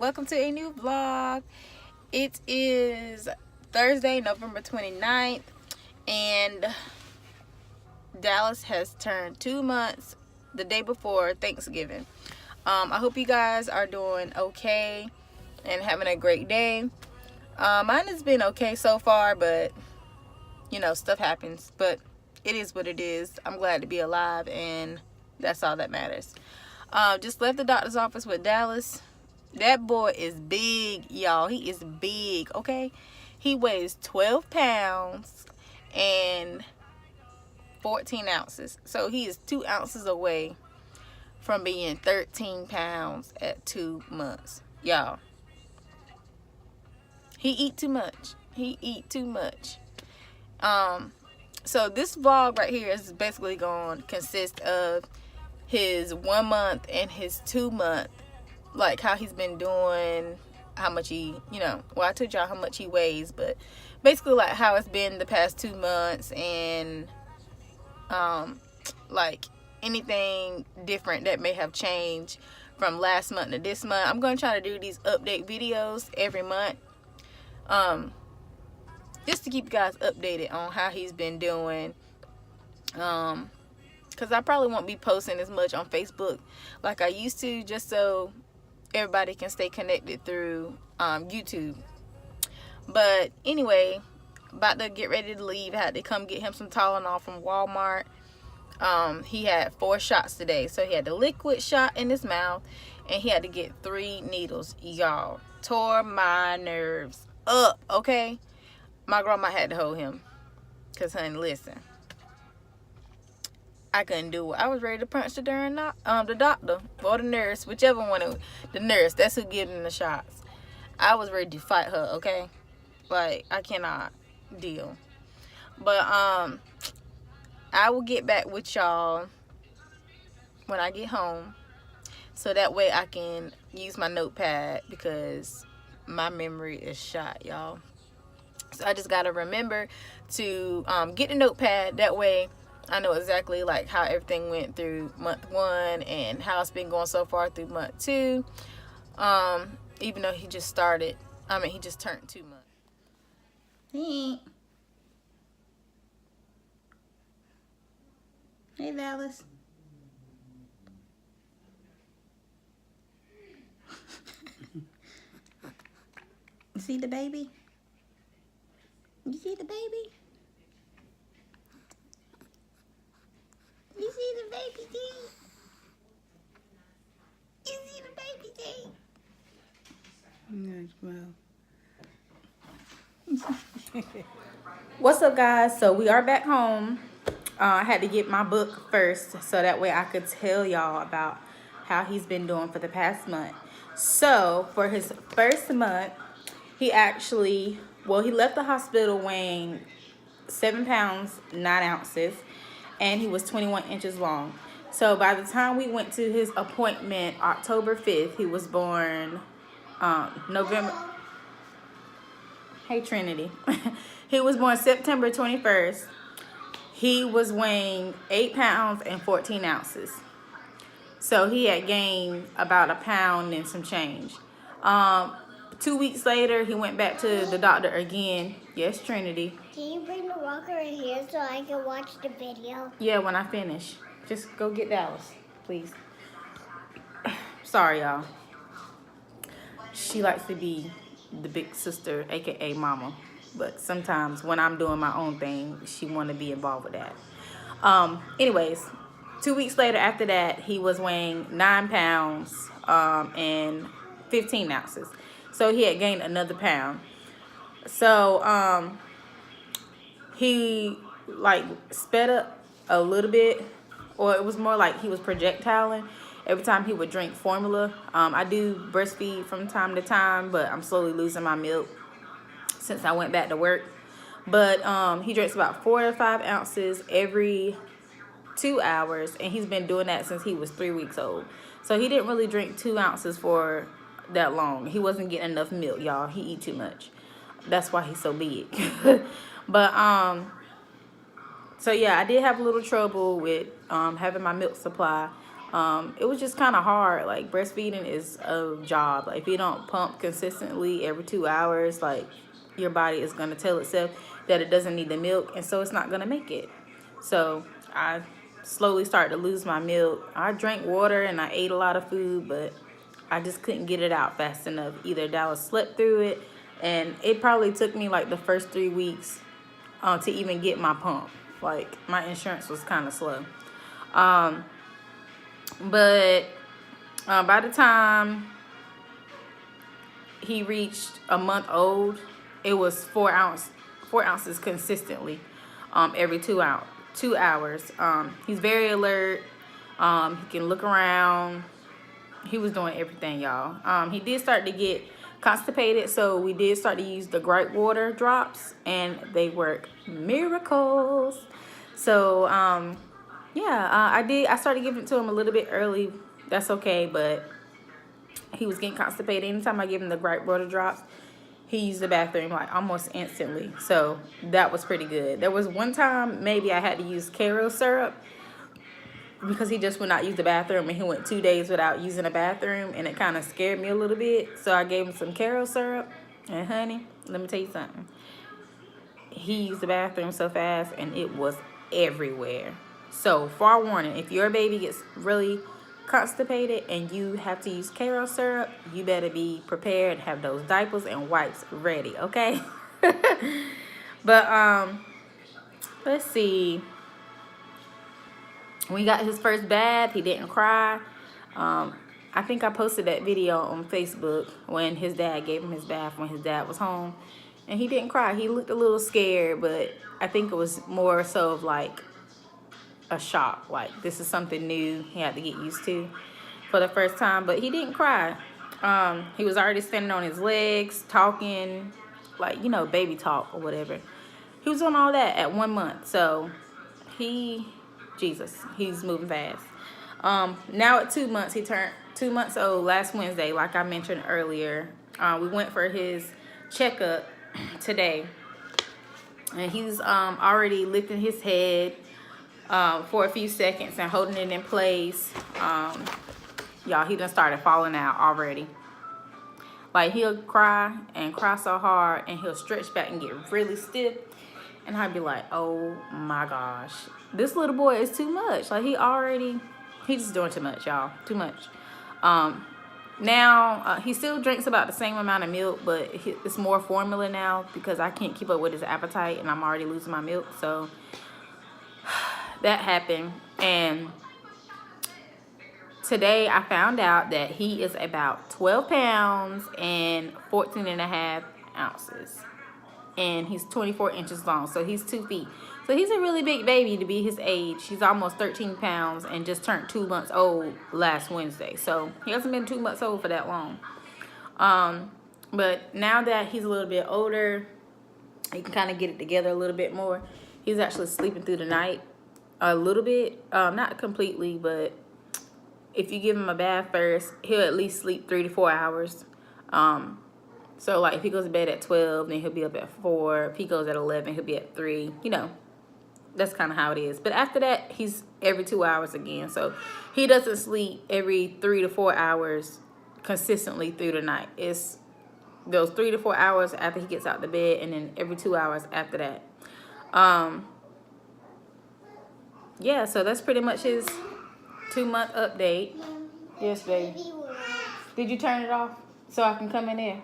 welcome to a new vlog. It is Thursday, November 29th, and Dallas has turned 2 months the day before Thanksgiving. I hope you guys are doing okay and having a great day. Mine has been okay so far, but you know, stuff happens, but it is what it is. I'm glad to be alive, and that's all that matters. Just left the doctor's office with Dallas. That boy is big, y'all. He is big, okay? He weighs 12 pounds and 14 ounces. So he is 2 ounces away from being 13 pounds at 2 months. Y'all, he eat too much. He eat too much. So this vlog right here is basically going to consist of his 1 month and his 2 month, like how he's been doing, how much he, you know, well, I told y'all how much he weighs, but basically like how it's been the past 2 months, and like anything different that may have changed from last month to this month. I'm going to try to do these update videos every month, just to keep you guys updated on how he's been doing, because I probably won't be posting as much on Facebook like I used to, just so everybody can stay connected through YouTube. But anyway, about to get ready to leave. I had to come get him some Tylenol from Walmart. He had 4 shots today. So he had the liquid shot in his mouth, and he had to get 3 needles. Y'all, tore my nerves up, okay? My grandma had to hold him, because honey, listen, I couldn't do it. I was ready to punch the doctor or the nurse, whichever one. The nurse, that's who gives him the shots. I was ready to fight her, okay? Like, I cannot deal. But I will get back with y'all when I get home, so that way I can use my notepad, because my memory is shot, y'all. So I just gotta remember to get a notepad. That way I know exactly like how everything went through month 1 and how it's been going so far through month 2. Even though he just started, he just turned 2 months. Hey Dallas. You see the baby? You see the baby? You see the baby thing? You see the baby thing? Yes, well. What's up, guys? So we are back home. I had to get my book first, so that way I could tell y'all about how he's been doing for the past month. So for his first month, he actually, well, he left the hospital weighing 7 pounds 9 ounces, and he was 21 inches long. So by the time we went to his appointment, October 5th, he was born November. Hey Trinity. He was born September 21st. He was weighing 8 pounds and 14 ounces. So he had gained about a pound and some change. 2 weeks later, he went back to the doctor again. Yes, Trinity. Can you bring the walker in here so I can watch the video? Yeah, when I finish. Just go get Dallas, please. Sorry, y'all. She likes to be the big sister, aka mama. But sometimes when I'm doing my own thing, she want to be involved with that. Anyways, 2 weeks later after that, he was weighing 9 pounds and 15 ounces. So he had gained another pound. So he like sped up a little bit, or it was more like he was projectiling every time he would drink formula. I do breastfeed from time to time, but I'm slowly losing my milk since I went back to work. But he drinks about 4 to 5 ounces every 2 hours, and he's been doing that since he was 3 weeks old. So he didn't really drink 2 ounces for that long. He wasn't getting enough milk, y'all. He eat too much. That's why he's so big. But so yeah, I did have a little trouble with having my milk supply It was just kind of hard. Like, breastfeeding is a job. Like, if you don't pump consistently every 2 hours, like, your body is going to tell itself that it doesn't need the milk, and so it's not going to make it. So I slowly started to lose my milk. I drank water and I ate a lot of food, but I just couldn't get it out fast enough. Either Dallas slept through it, and it probably took me like the first 3 weeks to even get my pump. Like, my insurance was kind of slow. But by the time he reached a month old, it was 4 ounces consistently, every 2 hours. He's very alert. He can look around. He was doing everything, y'all. He did start to get constipated, so we did start to use the gripe water drops, and they work miracles. So I started giving it to him a little bit early. That's okay, but he was getting constipated. Anytime I give him the gripe water drops, he used the bathroom like almost instantly. So that was pretty good. There was one time maybe I had to use Karo syrup because he just would not use the bathroom, and he went 2 days without using the bathroom, and it kind of scared me a little bit. So I gave him some Karo syrup, and honey, let me tell you something. He used the bathroom so fast, and it was everywhere. So, forewarning, if your baby gets really constipated and you have to use Karo syrup, you better be prepared, have those diapers and wipes ready, okay? But let's see. When he got his first bath, he didn't cry. I think I posted that video on Facebook when his dad gave him his bath when his dad was home, and he didn't cry. He looked a little scared, but I think it was more so of like a shock. Like, this is something new he had to get used to for the first time, but he didn't cry. He was already standing on his legs, talking, like, baby talk or whatever. He was doing all that at 1 month. So he's moving fast. Now at 2 months, he turned 2 months old last Wednesday, like I mentioned earlier. We went for his checkup today, and he's already lifting his head for a few seconds and holding it in place. Y'all, he done started falling out already. Like, he'll cry and cry so hard, and he'll stretch back and get really stiff, and I'd be like, oh my gosh, this little boy is too much. Like, he's just doing too much, y'all. Too much. Now he still drinks about the same amount of milk, but it's more formula now because I can't keep up with his appetite, and I'm already losing my milk. So that happened, and today I found out that he is about 12 pounds and 14 and a half ounces, and he's 24 inches long, so he's 2 feet. So he's a really big baby to be his age. He's almost 13 pounds and just turned 2 months old last Wednesday. So he hasn't been 2 months old for that long. But now that he's a little bit older, he can kind of get it together a little bit more. He's actually sleeping through the night a little bit. Not completely, but if you give him a bath first, he'll at least sleep 3 to 4 hours. So like if he goes to bed at 12, then he'll be up at 4. If he goes at 11, he'll be at 3. That's kind of how it is. But after that, he's every 2 hours again. So he doesn't sleep every 3 to 4 hours consistently through the night. It's those 3 to 4 hours after he gets out the bed, and then every 2 hours after that. Yeah, so that's pretty much his 2-month update. Yes, baby. Did you turn it off so I can come in there?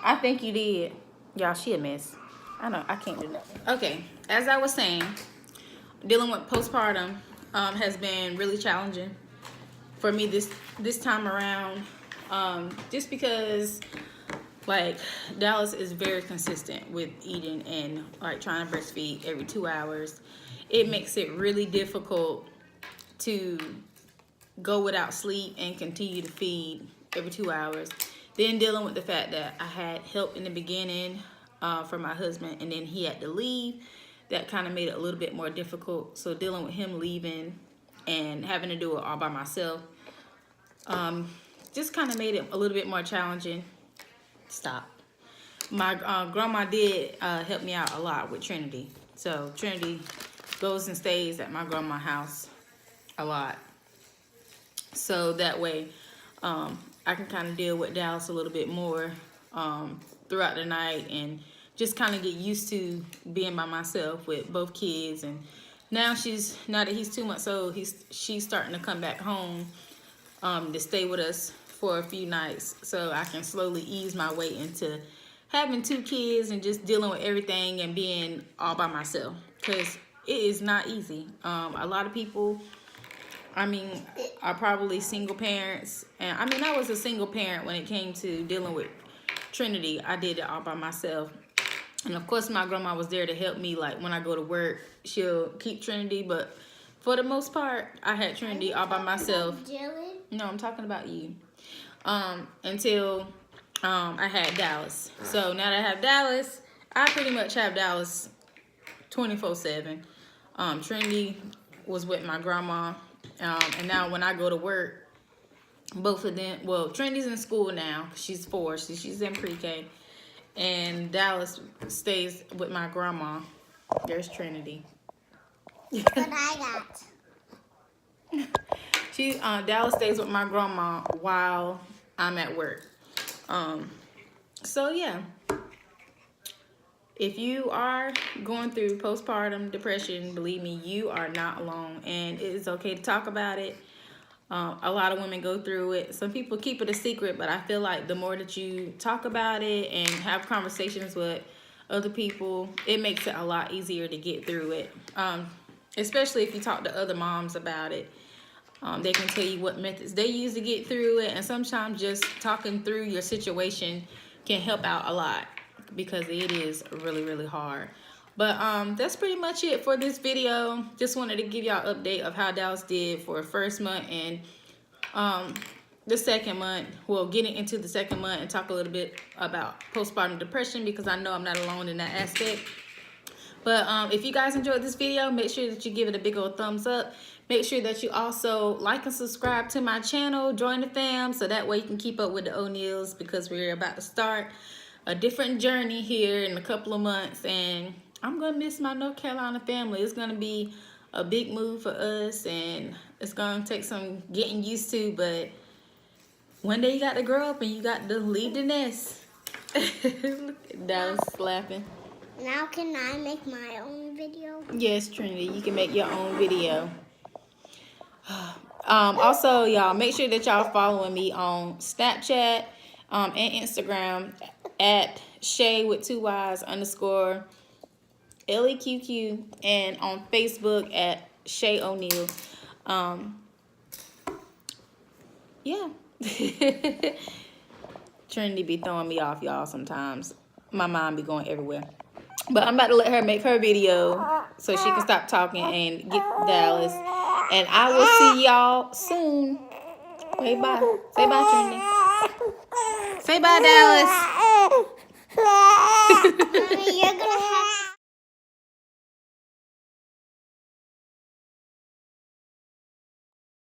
I think you did. Y'all, she a mess. I know, I can't do nothing. Okay, as I was saying, dealing with postpartum has been really challenging for me this time around. Just because, like, Dallas is very consistent with eating and, like, trying to breastfeed every 2 hours. It makes it really difficult to go without sleep and continue to feed every 2 hours. Then dealing with the fact that I had help in the beginning for my husband, and then he had to leave. That kind of made it a little bit more difficult. So dealing with him leaving and having to do it all by myself just kind of made it a little bit more challenging. Stop. My grandma did help me out a lot with Trinity. So Trinity goes and stays at my grandma's house a lot. So that way I can kind of deal with Dallas a little bit more throughout the night and just kind of get used to being by myself with both kids. And now that he's 2 months old, she's starting to come back home to stay with us for a few nights, so I can slowly ease my way into having 2 kids and just dealing with everything and being all by myself, because it is not easy. A lot of people, are probably single parents, and I was a single parent when it came to dealing with Trinity. I did it all by myself, and of course my grandma was there to help me. Like when I go to work, she'll keep Trinity, but for the most part, I had Trinity all by myself. Dylan? No, I'm talking about you. Until I had Dallas. So now that I have Dallas, I pretty much have Dallas 24/7. Trinity was with my grandma, and now when I go to work, both of them. Well, Trinity's in school now. She's 4. She's in pre-K, and Dallas stays with my grandma. There's Trinity. What I got. Dallas stays with my grandma while I'm at work. So yeah, if you are going through postpartum depression, believe me, you are not alone, and it is okay to talk about it. A lot of women go through it. Some people keep it a secret, but I feel like the more that you talk about it and have conversations with other people, it makes it a lot easier to get through it. Especially if you talk to other moms about it. They can tell you what methods they use to get through it, and sometimes just talking through your situation can help out a lot, because it is really, really hard. But that's pretty much it for this video. Just wanted to give y'all an update of how Dallas did for the first month and the second month. Well, getting into the second month and talk a little bit about postpartum depression, because I know I'm not alone in that aspect. But if you guys enjoyed this video, make sure that you give it a big old thumbs up. Make sure that you also like and subscribe to my channel. Join the fam, so that way you can keep up with the O'Neills, because we're about to start a different journey here in a couple of months. And I'm going to miss my North Carolina family. It's going to be a big move for us, and it's going to take some getting used to. But one day you got to grow up and you got to leave the nest. Dallas laughing. Now can I make my own video? Yes, Trinity, you can make your own video. Also, y'all, make sure that y'all following me on Snapchat and Instagram at Shay with 2 Y's _ LEQQ, and on Facebook at Shay O'Neil. Yeah. Trinity be throwing me off, y'all, sometimes. My mind be going everywhere. But I'm about to let her make her video so she can stop talking and get Dallas. And I will see y'all soon. Say bye. Say bye, Trinity. Say bye, Dallas. Mommy, you're gonna have